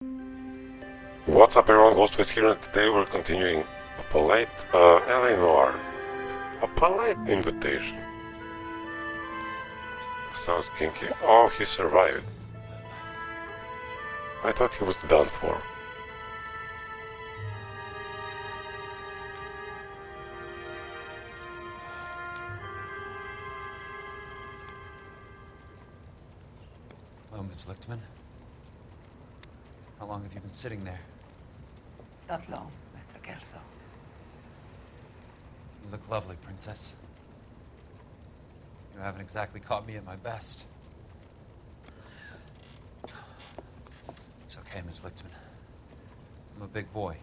What's up everyone, Ghostface here, and today we're continuing a polite, LA Noire. A polite invitation. Sounds kinky. Oh, he survived. I thought he was done for. Hello, Miss Lichtman. How long have you been sitting there? Not long, Mr. Kelso. You look lovely, Princess. You haven't exactly caught me at my best. It's okay, Miss Lichtman. I'm a big boy.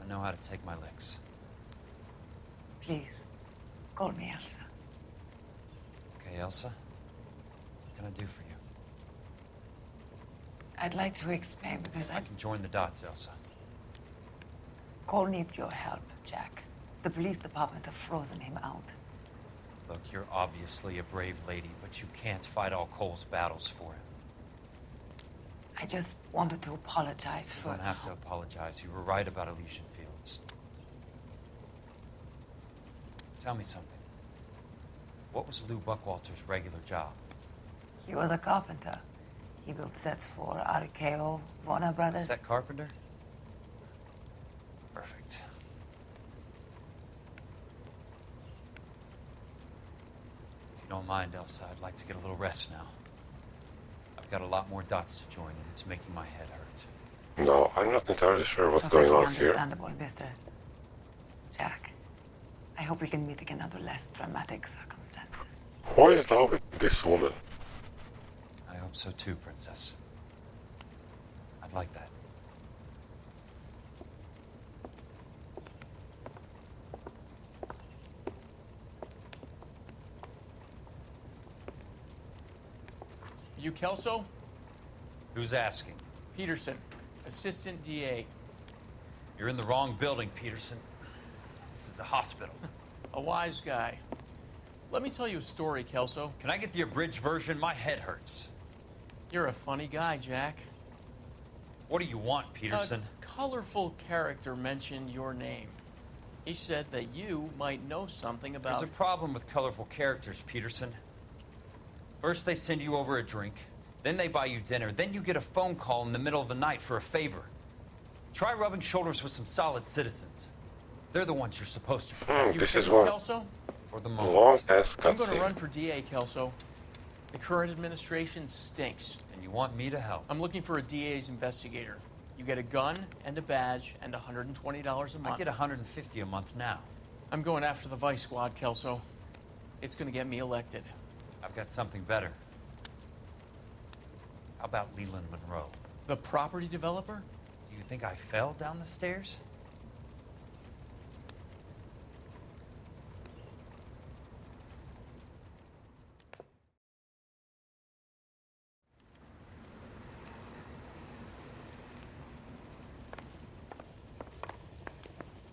I know how to take my licks. Please, call me Elsa. Okay, Elsa? What can I do for you? I'd like to explain because I can join the dots, Elsa. Cole needs your help, Jack. The police department have frozen him out. Look, you're obviously a brave lady, but you can't fight all Cole's battles for him. I just wanted to apologize for... You don't have to apologize. You were right about Elysian Fields. Tell me something. What was Lou Buckwalter's regular job? He was a carpenter. He built sets for RKO, Warner Brothers. Set carpenter? Perfect. If you don't mind, Elsa, I'd like to get a little rest now. I've got a lot more dots to join, and it's making my head hurt. No, I'm not entirely sure It's what's going on here. understandable, Mr. Jack. I hope we can meet again under less dramatic circumstances. Who is now with this woman? I hope so too, Princess. I'd like that. You Kelso? Who's asking? Peterson, Assistant DA. You're in the wrong building, Peterson. This is a hospital. A wise guy. Let me tell you a story, Kelso. Can I get the abridged version? My head hurts. You're a funny guy, Jack. What do you want, Peterson? A colorful character mentioned your name. He said that you might know something about... There's a problem with colorful characters, Peterson. First they send you over a drink, then they buy you dinner, then you get a phone call in the middle of the night for a favor. Try rubbing shoulders with some solid citizens. They're the ones you're supposed to protect. You This is finished, one Kelso? For the moment. long-ass I'm going to cutscene. run for DA, Kelso. The current administration stinks. And you want me to help? I'm looking for a DA's investigator. You get a gun and a badge and $120 a month. I get $150 a month now. I'm going after the Vice Squad, Kelso. It's going to get me elected. I've got something better. How about Leland Monroe? The property developer? You think I fell down the stairs?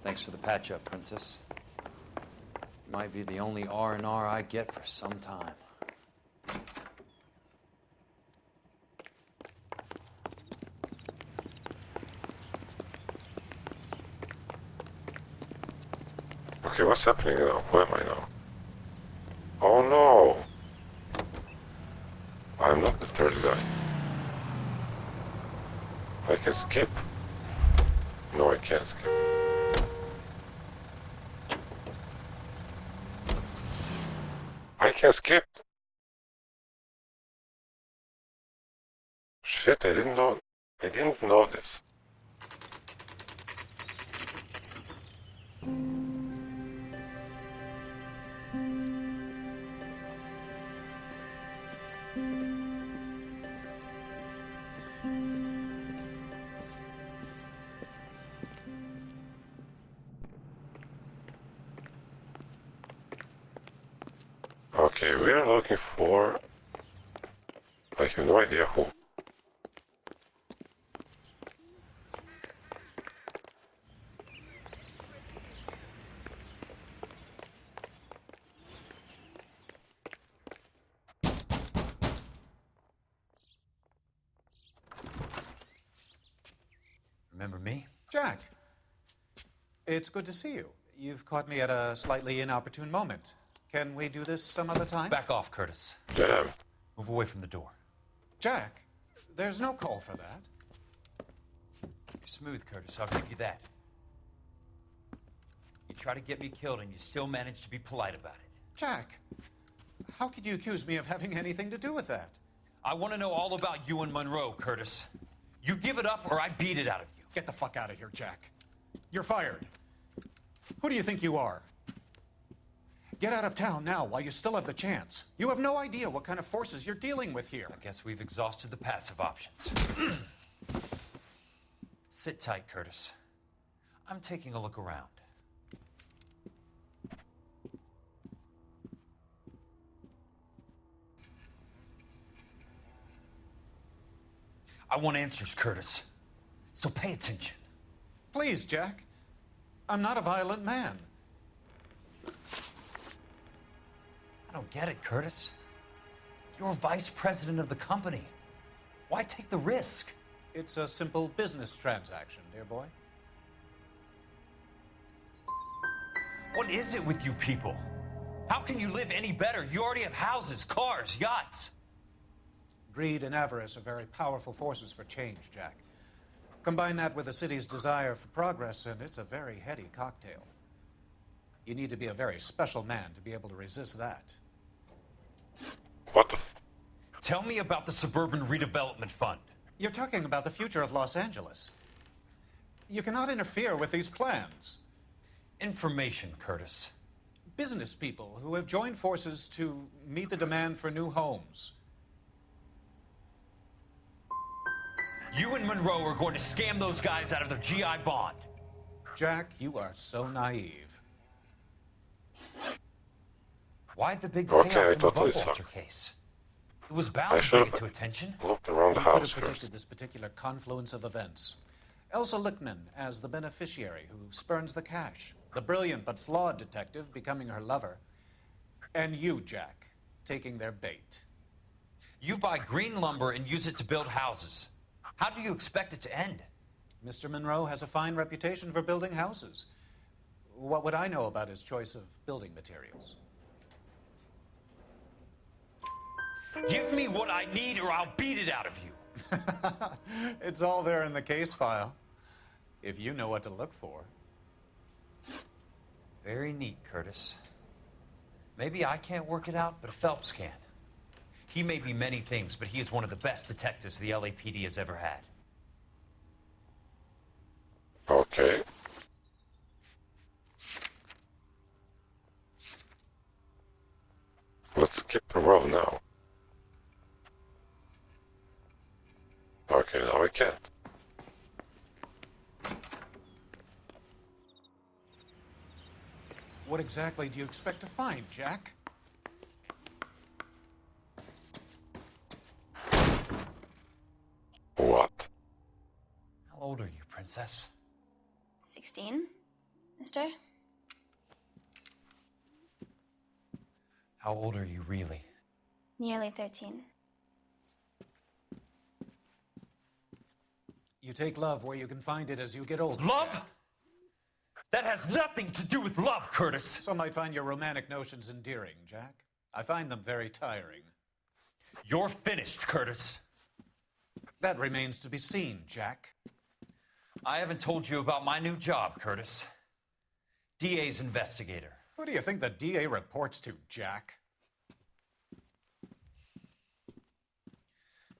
Thanks for the patch-up, Princess. Might be the only R&R I get for some time. Okay, what's happening now? Where am I now? Oh no! I'm not the third guy. I can skip. No, I can't skip. I can skip. Shit, I didn't know. I didn't know this. Okay, we are looking for... I have no idea who. Remember me? Jack, it's good to see you. You've caught me at a slightly inopportune moment. Can we do this some other time? Back off, Curtis. Damn. Move away from the door. Jack, there's no call for that. You're smooth, Curtis. I'll give you that. You try to get me killed and you still manage to be polite about it. Jack, how could you accuse me of having anything to do with that? I want to know all about you and Monroe, Curtis. You give it up or I beat it out of you. Get the fuck out of here, Jack. You're fired. Who do you think you are? Get out of town now while you still have the chance. You have no idea what kind of forces you're dealing with here. I guess we've exhausted the passive options. Sit tight, Curtis. I'm taking a look around. I want answers, Curtis. So pay attention. Please, Jack. I'm not a violent man. I don't get it, Curtis. You're vice president of the company. Why take the risk? It's a simple business transaction, dear boy. What is it with you people? How can you live any better? You already have houses, cars, yachts. Greed and avarice are very powerful forces for change, Jack. Combine that with the city's desire for progress, and it's a very heady cocktail. You need to be a very special man to be able to resist that. What the Tell me about the Suburban Redevelopment Fund. You're talking about the future of Los Angeles. You cannot interfere with these plans. Information, Curtis. Business people who have joined forces to meet the demand for new homes. You and Monroe are going to scam those guys out of their GI bond. Jack, you are so naive. Why the big Okay, payoff I in the totally Buckwalter suck. case? It was I bound to should've- bring it to attention. looked around the Who could house have predicted first? this particular confluence of events? Elsa Lichtman as the beneficiary who spurns the cash. The brilliant but flawed detective becoming her lover. And you, Jack, taking their bait. You buy green lumber and use it to build houses. How do you expect it to end? Mr. Monroe has a fine reputation for building houses. What would I know about his choice of building materials? Give me what I need or I'll beat it out of you. It's all there in the case file, if you know what to look for. Very neat, Curtis. Maybe I can't work it out, but Phelps can. He may be many things, but he is one of the best detectives the LAPD has ever had. Okay. Let's skip the road now. Okay, now we can't. What exactly do you expect to find, Jack? What? How old are you, Princess? 16, mister? How old are you really? Nearly 13. You take love where you can find it as you get older. Love? Jack. That has nothing to do with love, Curtis. Some might find your romantic notions endearing, Jack. I find them very tiring. You're finished, Curtis. That remains to be seen, Jack. I haven't told you about my new job, Curtis. DA's investigator. Who do you think the DA reports to, Jack?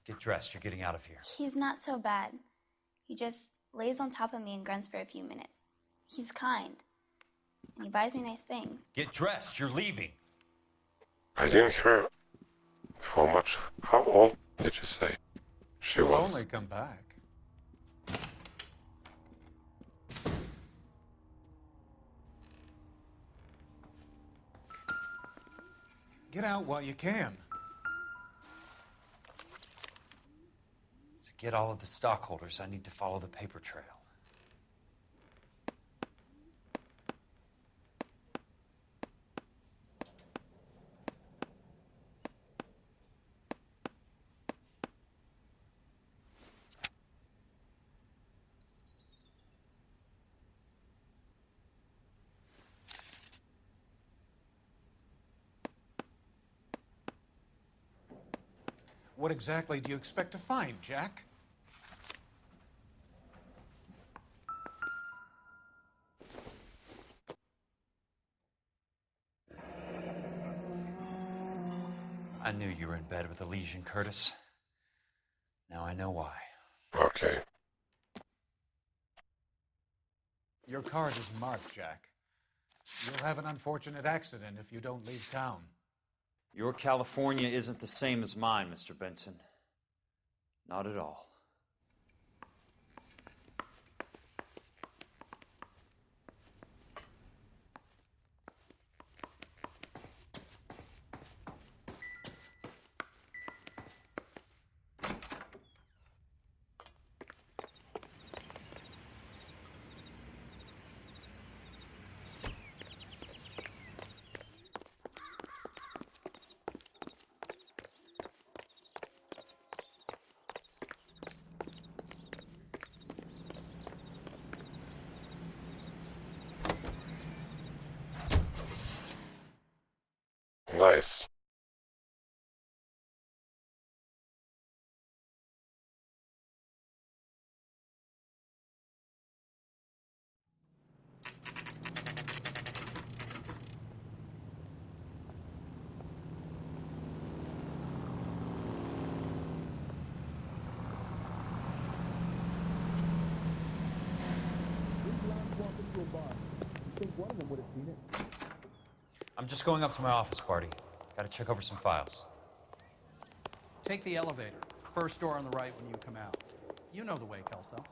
Get dressed, you're getting out of here. He's not so bad. He just lays on top of me and grunts for a few minutes. He's kind. And he buys me nice things. Get dressed, you're leaving. I didn't hear how old did you say she She'll was? only come back. Get out while you can. To get all of the stockholders, I need to follow the paper trail. What exactly do you expect to find, Jack? I knew you were in bed with Elysian, Curtis. Now I know why. Okay. Your card is marked, Jack. You'll have an unfortunate accident if you don't leave town. Your California isn't the same as mine, Mr. Benson. Not at all. Nice. I'm just going up to my office, Barty. Gotta check over some files. Take the elevator. First door on the right when you come out. You know the way, Kelso.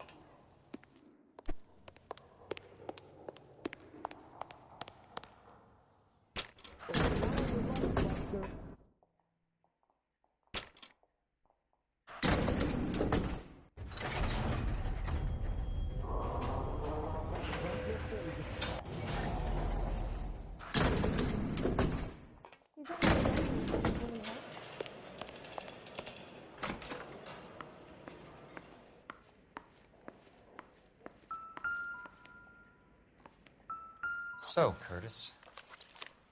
So, Curtis,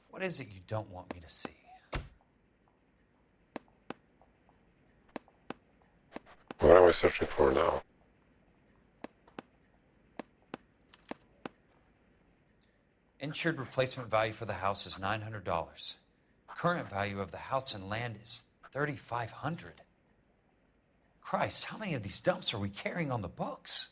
what is it you don't want me to see? What am I searching for now? Insured replacement value for the house is $900. Current value of the house and land is $3,500. Christ, how many of these dumps are we carrying on the books?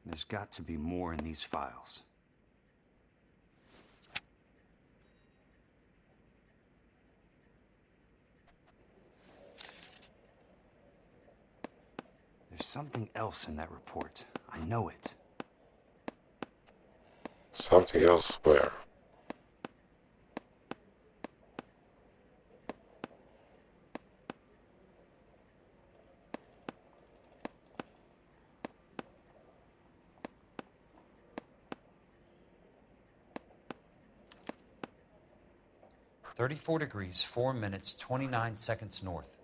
There's got to be more in these files. There's something else in that report. I know it. Something else where? $34 4 minutes, 29 seconds north.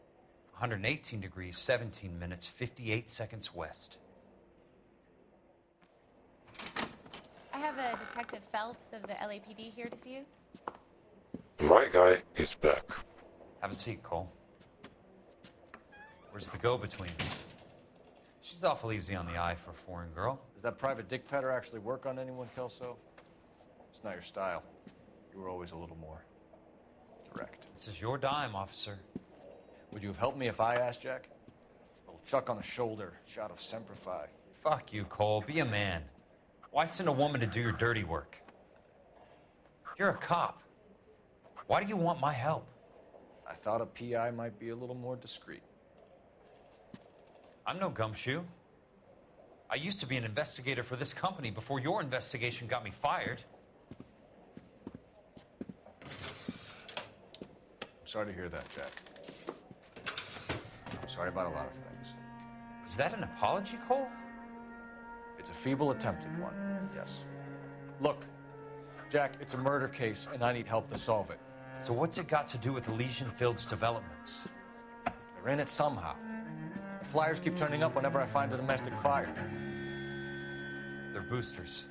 118 degrees, 17 minutes, 58 seconds west. I have a Detective Phelps of the LAPD here to see you. My guy is back. Have a seat, Cole. Where's the go-between? She's awful easy on the eye for a foreign girl. Does that private dick petter actually work on anyone, Kelso? It's not your style. You were always a little more direct. This is your dime, officer. Would you have helped me if I asked, Jack? A little chuck on the shoulder, shot of Semper Fi. Fuck you, Cole. Be a man. Why send a woman to do your dirty work? You're a cop. Why do you want my help? I thought a PI might be a little more discreet. I'm no gumshoe. I used to be an investigator for this company before your investigation got me fired. Sorry to hear that, Jack. Sorry about a lot of things. Is that an apology, Cole? It's a feeble attempt at one, yes. Look, Jack, it's a murder case, and I need help to solve it. So what's it got to do with Elysian Fields developments? They're in it somehow. The flyers keep turning up whenever I find a domestic fire. They're boosters.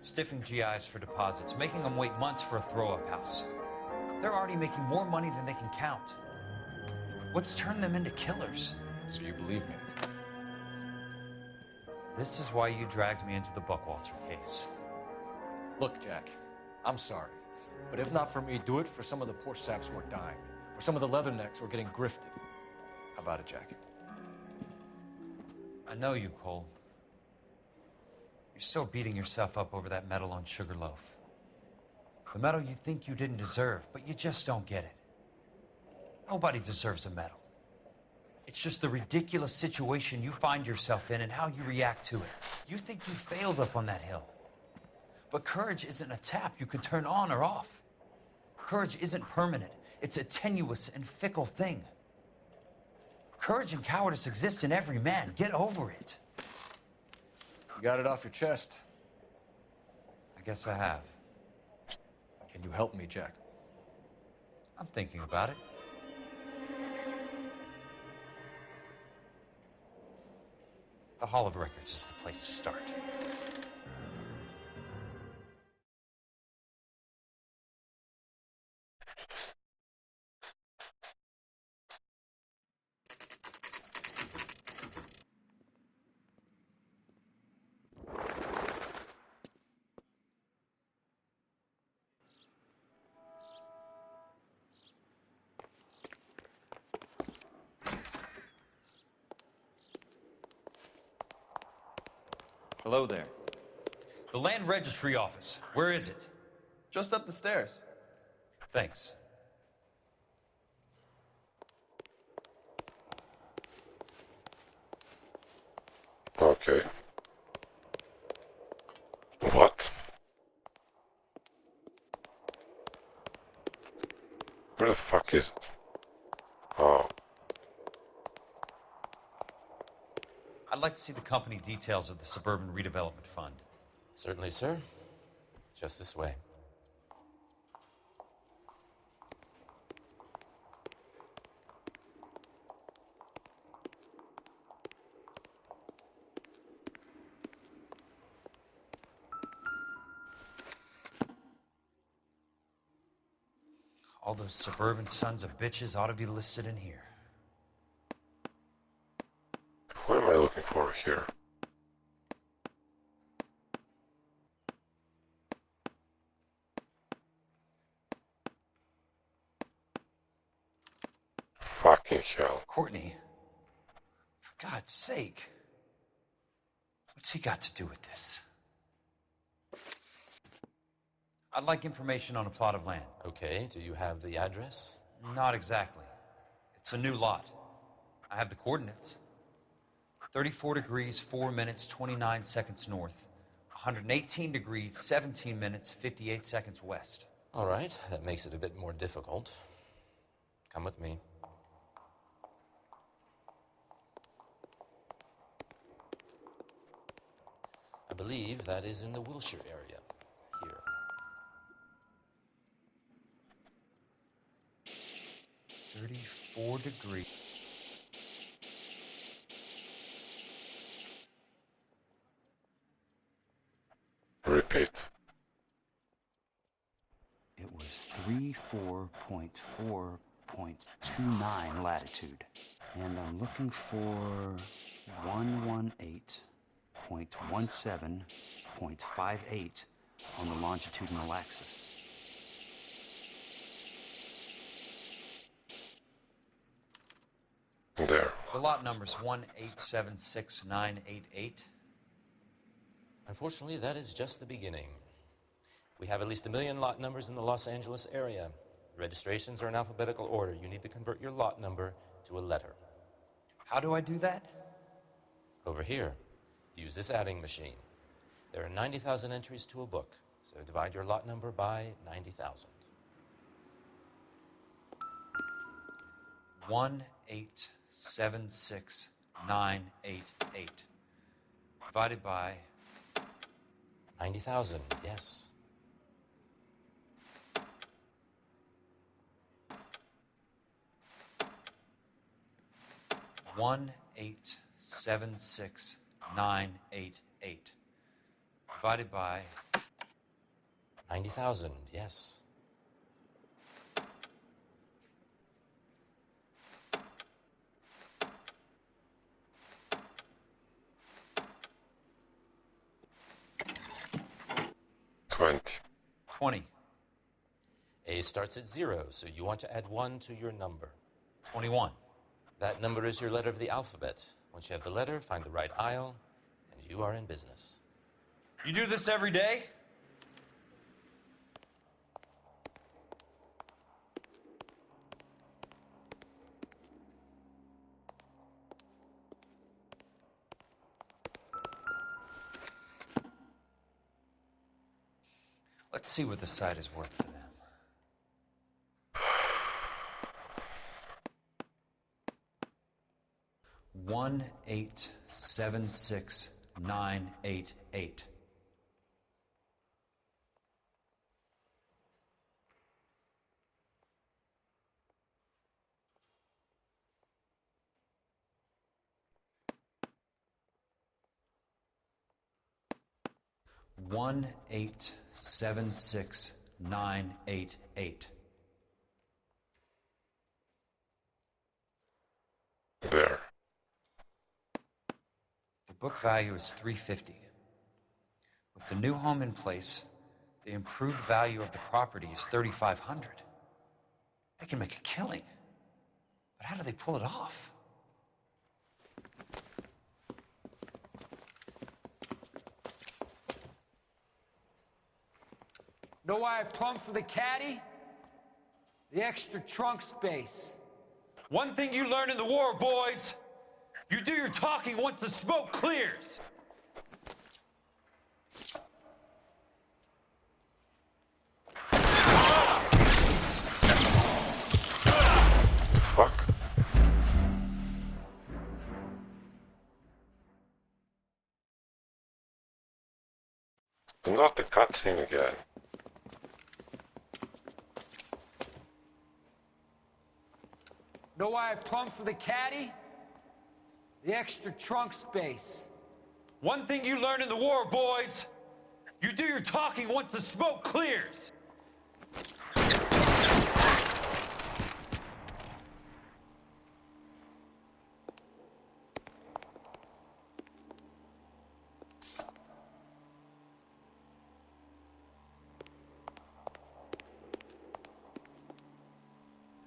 Stiffing GIs for deposits, making them wait months for a throw-up house. They're already making more money than they can count. What's turned them into killers? So you believe me? This is why you dragged me into the Buckwalter case. Look, Jack, I'm sorry. But if not for me, do it for some of the poor saps who are dying. Or some of the leathernecks who are getting grifted. How about it, Jack? I know you, Cole. You're still beating yourself up over that medal on Sugarloaf. The medal you think you didn't deserve, but you just don't get it. Nobody deserves a medal. It's just the ridiculous situation you find yourself in and how you react to it. You think you failed up on that hill. But courage isn't a tap you can turn on or off. Courage isn't permanent. It's a tenuous and fickle thing. Courage and cowardice exist in every man. Get over it. You got it off your chest. I guess I have. Can you help me, Jack? I'm thinking about it. The Hall of Records is the place to start. Hello there. The Land Registry Office. Where is it? Just up the stairs. Thanks. Okay. What? Where the fuck is it? Oh. I'd like to see the company details of the Suburban Redevelopment Fund. Certainly, sir. Just this way. All those suburban sons of bitches ought to be listed in here. What am I looking for here? Fucking hell. Courtney, for God's sake. What's he got to do with this? I'd like information on a plot of land. Okay, do you have the address? Not exactly. It's a new lot. I have the coordinates. 34 degrees, 4 minutes, 29 seconds north. 118 degrees, 17 minutes, 58 seconds west. All right, that makes it a bit more difficult. Come with me. I believe that is in the Wilshire area, here. .34 degrees. Repeat. It was 34.4.29 latitude. And I'm looking for 118.17.58 on the longitudinal axis. There. The lot number's 1876988. Unfortunately, that is just the beginning. We have at least 1 million lot numbers in the Los Angeles area. The registrations are in alphabetical order. You need to convert your lot number to a letter. How do I do that? Over here, use this adding machine. There are 90,000 entries to a book, so divide your lot number by 90,000. 1876988 divided by 90,000, yes. One 1876988 divided by 90,000, yes. $20. 20. A starts at 0, so you want to add 1 to your number. 21. That number is your letter of the alphabet. Once you have the letter, find the right aisle, and you are in business. You do this every day? Let's see what the site is worth to them. $1,876,988. $1,876,988. There. The book value is $350. With the new home in place, the improved value of the property is $3,500. They can make a killing. But how do they pull it off? Know why I plumbed for the caddy? The extra trunk space. One thing you learn in the war, boys. You do your talking once the smoke clears. Fuck. Not the cutscene again. Know why I plumbed for the caddy? The extra trunk space. One thing you learn in the war, boys. You do your talking once the smoke clears.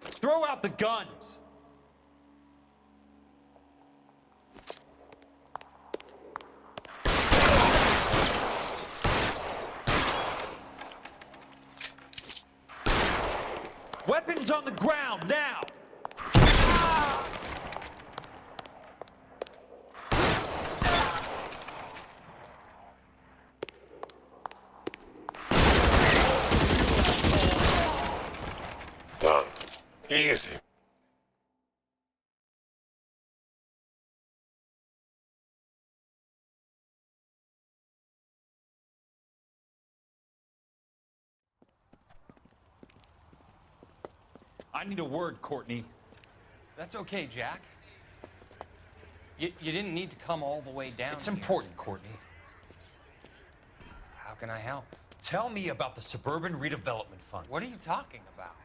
Throw out the guns. Weapons on the ground now. Done. Easy. I need a word, Courtney. That's okay, Jack. You didn't need to come all the way down. It's important, Courtney. How can I help? Tell me about the Suburban Redevelopment Fund. What are you talking about?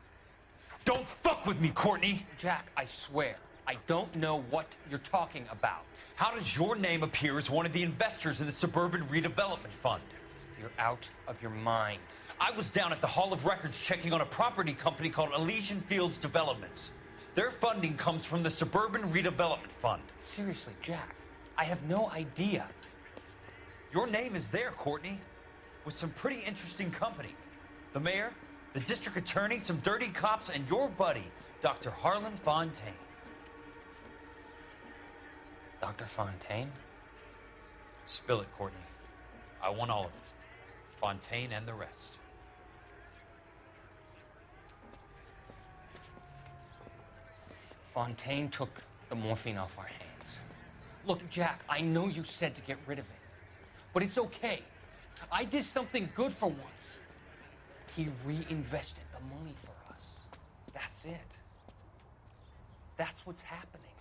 Don't fuck with me, Courtney! Jack, I swear, I don't know what you're talking about. How does your name appear as one of the investors in the Suburban Redevelopment Fund? You're out of your mind. I was down at the Hall of Records checking on a property company called Elysian Fields Developments. Their funding comes from the Suburban Redevelopment Fund. Seriously, Jack, I have no idea. Your name is there, Courtney, with some pretty interesting company. The mayor, the district attorney, some dirty cops, and your buddy, Dr. Harlan Fontaine. Dr. Fontaine? Spill it, Courtney. I want all of it. Fontaine and the rest. Fontaine took the morphine off our hands. Look, Jack, I know you said to get rid of it, but it's okay. I did something good for once. He reinvested the money for us. That's it. That's what's happening.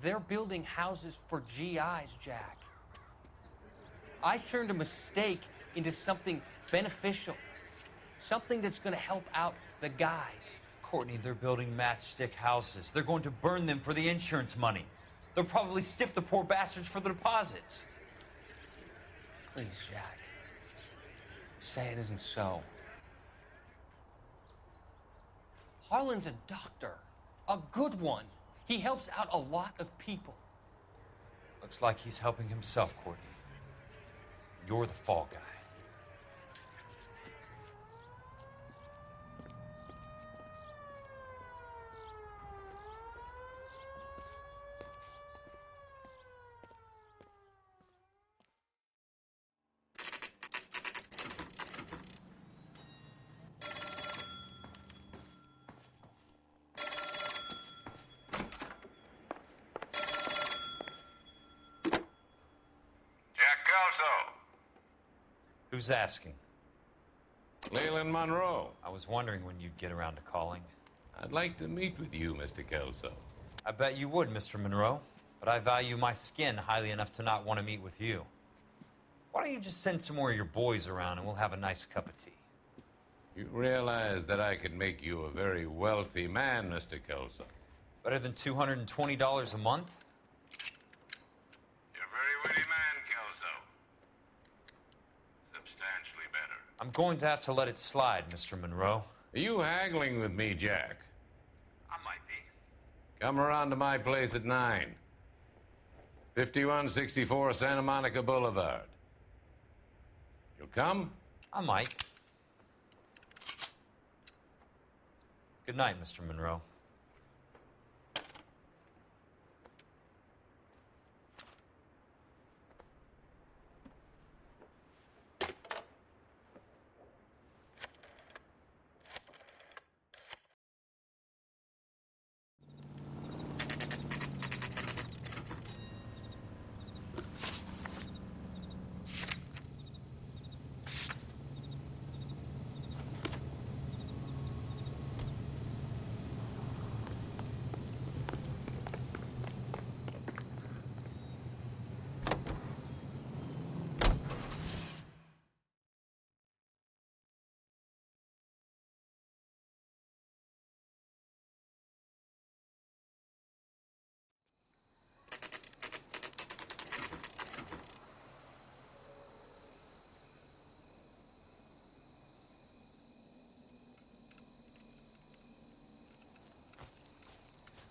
They're building houses for GIs, Jack. I turned a mistake into something beneficial. Something that's gonna help out the guys. Courtney, they're building matchstick houses. They're going to burn them for the insurance money. They'll probably stiff the poor bastards for the deposits. Please, Jack. Say it isn't so. Harlan's a doctor. A good one. He helps out a lot of people. Looks like he's helping himself, Courtney. You're the fall guy. Who's asking? Leland Monroe. I was wondering when you'd get around to calling. I'd like to meet with you, Mr. Kelso. I bet you would, Mr. Monroe. But I value my skin highly enough to not want to meet with you. Why don't you just send some more of your boys around and we'll have a nice cup of tea? You realize that I could make you a very wealthy man, Mr. Kelso. Better than $220 a month? You're a very witty man, Kelso. Substantially better. I'm going to have to let it slide, Mr. Monroe. Are you haggling with me, Jack? I might be. Come around to my place at 9. 5164 Santa Monica Boulevard. You'll come? I might. Good night, Mr. Monroe.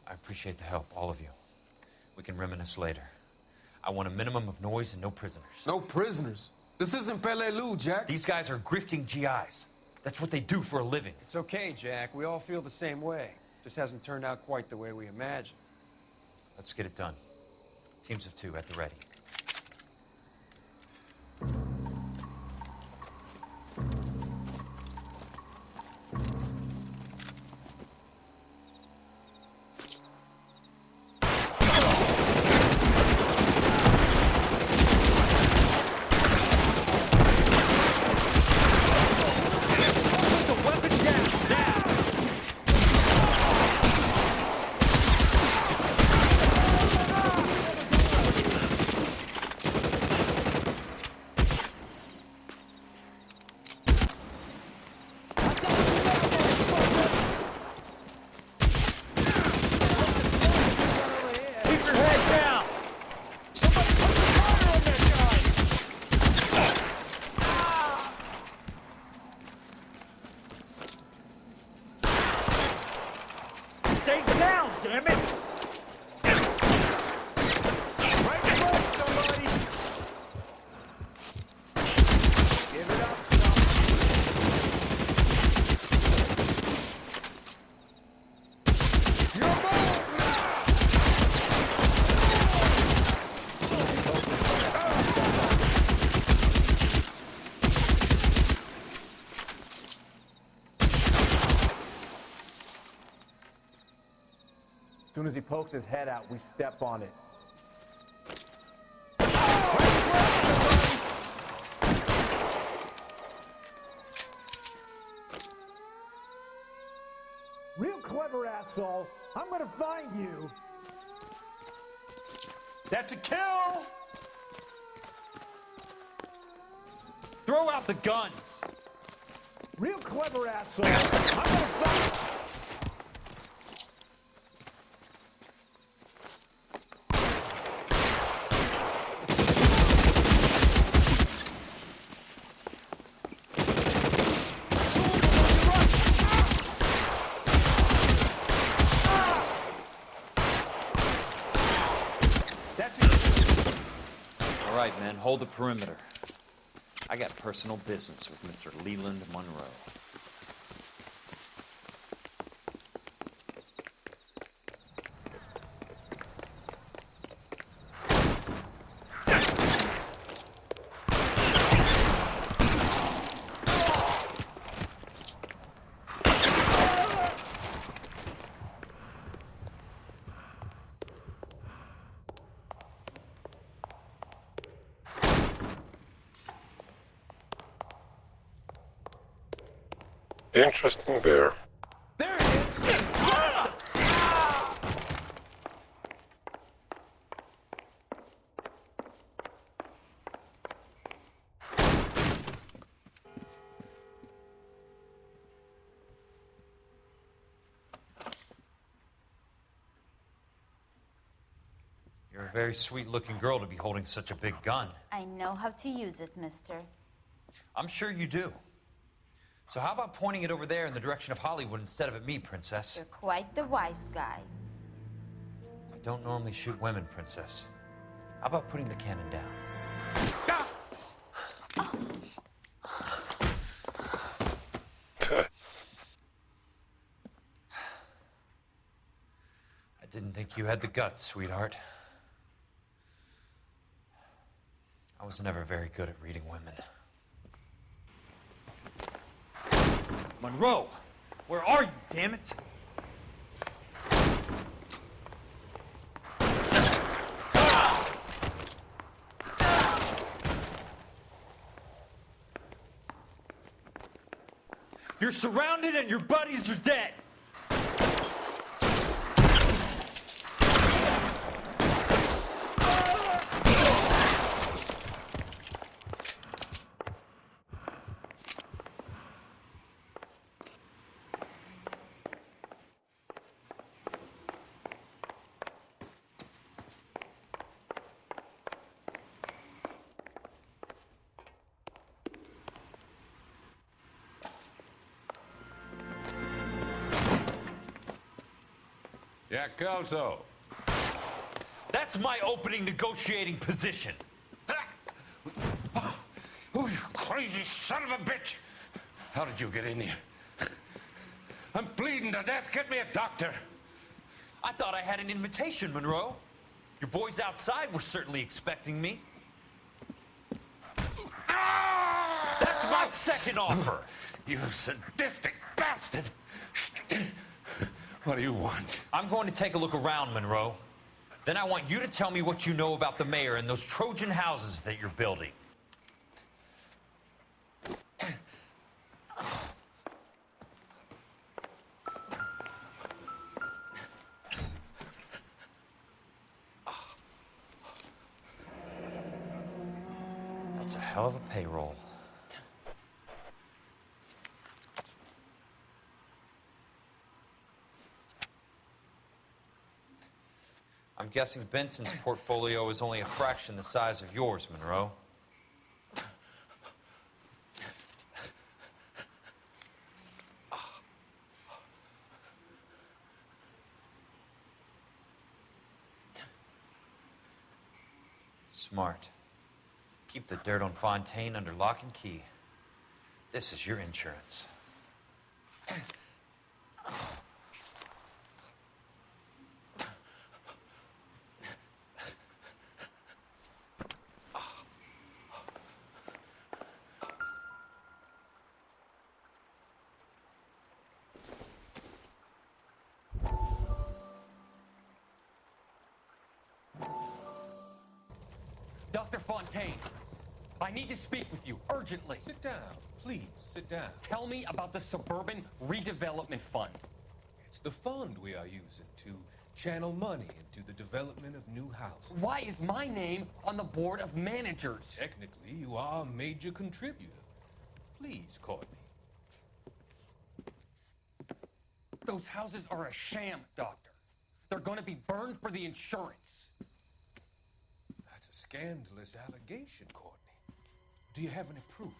I appreciate the help, all of you. We can reminisce later. I want a minimum of noise and no prisoners. No prisoners? This isn't Peleliu, Jack. These guys are grifting GIs. That's what they do for a living. It's okay, Jack. We all feel the same way. Just hasn't turned out quite the way we imagined. Let's get it done. Teams of 2 at the ready. Stay down, damn it! Right foot, somebody! Give it up, You're As soon as he pokes his head out, we step on it. Real clever, asshole. I'm gonna find you. That's a kill! Throw out the guns! Real clever, asshole. I'm gonna stop. All right, men, hold the perimeter. I got personal business with Mr. Leland Monroe. Interesting bear. There it is! You're a very sweet-looking girl to be holding such a big gun. I know how to use it, mister. I'm sure you do. So how about pointing it over there in the direction of Hollywood instead of at me, Princess? You're quite the wise guy. I don't normally shoot women, Princess. How about putting the cannon down? I didn't think you had the guts, sweetheart. I was never very good at reading women. Monroe! Where are you, damn it? You're surrounded and your buddies are dead! Jack Kelso. That's my opening negotiating position. Oh, you crazy son of a bitch! How did you get in here? I'm bleeding to death. Get me a doctor. I thought I had an invitation, Monroe. Your boys outside were certainly expecting me. That's my second offer. You sadistic bastard! What do you want? I'm going to take a look around, Monroe. Then I want you to tell me what you know about the mayor and those Trojan houses that you're building. That's a hell of a payroll. I'm guessing Benson's portfolio is only a fraction the size of yours, Monroe. Smart. Keep the dirt on Fontaine under lock and key. This is your insurance. Dr. Fontaine, I need to speak with you urgently. Sit down. Please, sit down. Tell me about the Suburban Redevelopment Fund. It's the fund we are using to channel money into the development of new houses. Why is my name on the board of managers? Technically, you are a major contributor. Please, Courtney. Those houses are a sham, Doctor. They're gonna be burned for the insurance. That's a scandalous allegation, Courtney. Do you have any proof?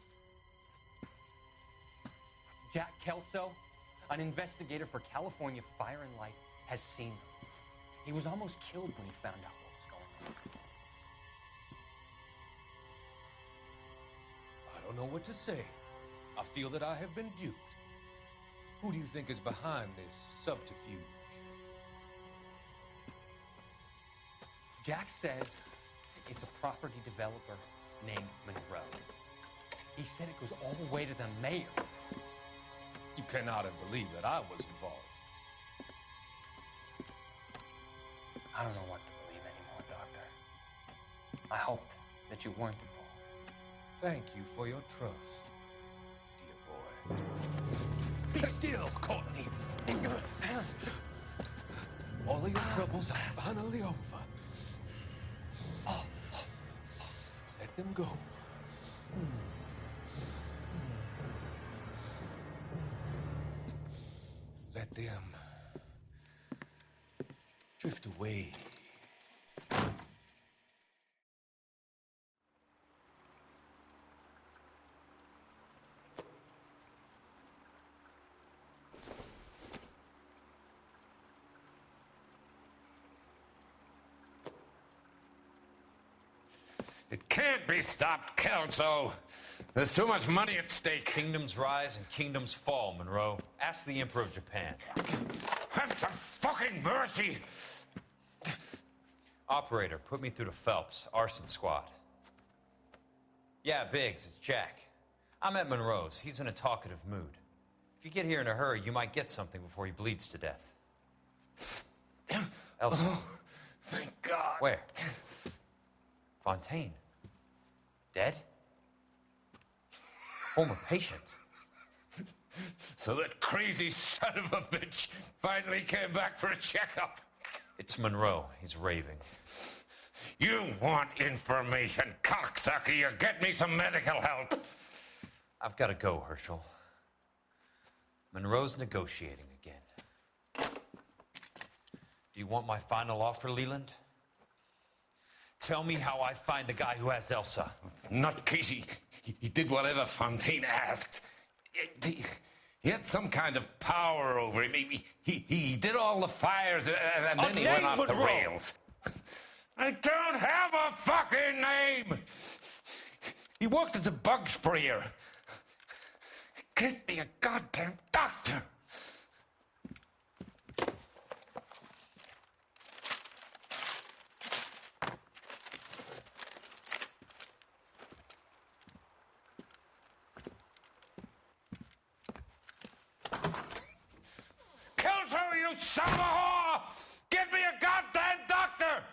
Jack Kelso, an investigator for California Fire and Life, has seen them. He was almost killed when he found out what was going on. I don't know what to say. I feel that I have been duped. Who do you think is behind this subterfuge? Jack says it's a property developer named Monroe. He said it goes all the way to the mayor. You cannot have believed that I was involved. I don't know what to believe anymore, Doctor. I hope that you weren't involved. Thank you for your trust, dear boy. Be still, Courtney. All of your troubles are finally over. Let them go. Let them drift away. It can't be stopped, Kelso. There's too much money at stake. Kingdoms rise and kingdoms fall, Monroe. Ask the Emperor of Japan. Have some fucking mercy! Operator, put me through to Phelps, arson squad. Yeah, Biggs, it's Jack. I'm at Monroe's. He's in a talkative mood. If you get here in a hurry, you might get something before he bleeds to death. Elsa. Oh, thank God. Where? Fontaine. Dead? Former patient. So that crazy son of a bitch finally came back for a checkup. It's Monroe. He's raving. You want information, cocksucker. You get me some medical help. I've got to go, Herschel. Monroe's negotiating again. Do you want my final offer, Leland? Tell me how I find the guy who has Elsa. Not Casey. He did whatever Fontaine asked. He had some kind of power over him. He did all the fires, and then he went off the rails. I don't have a fucking name! He worked as a bug sprayer. Get me a goddamn doctor! Kelso, you son of a whore! Get me a goddamn doctor!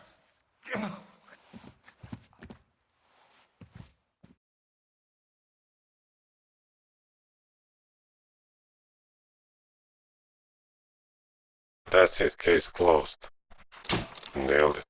That's it, case closed. Nailed it.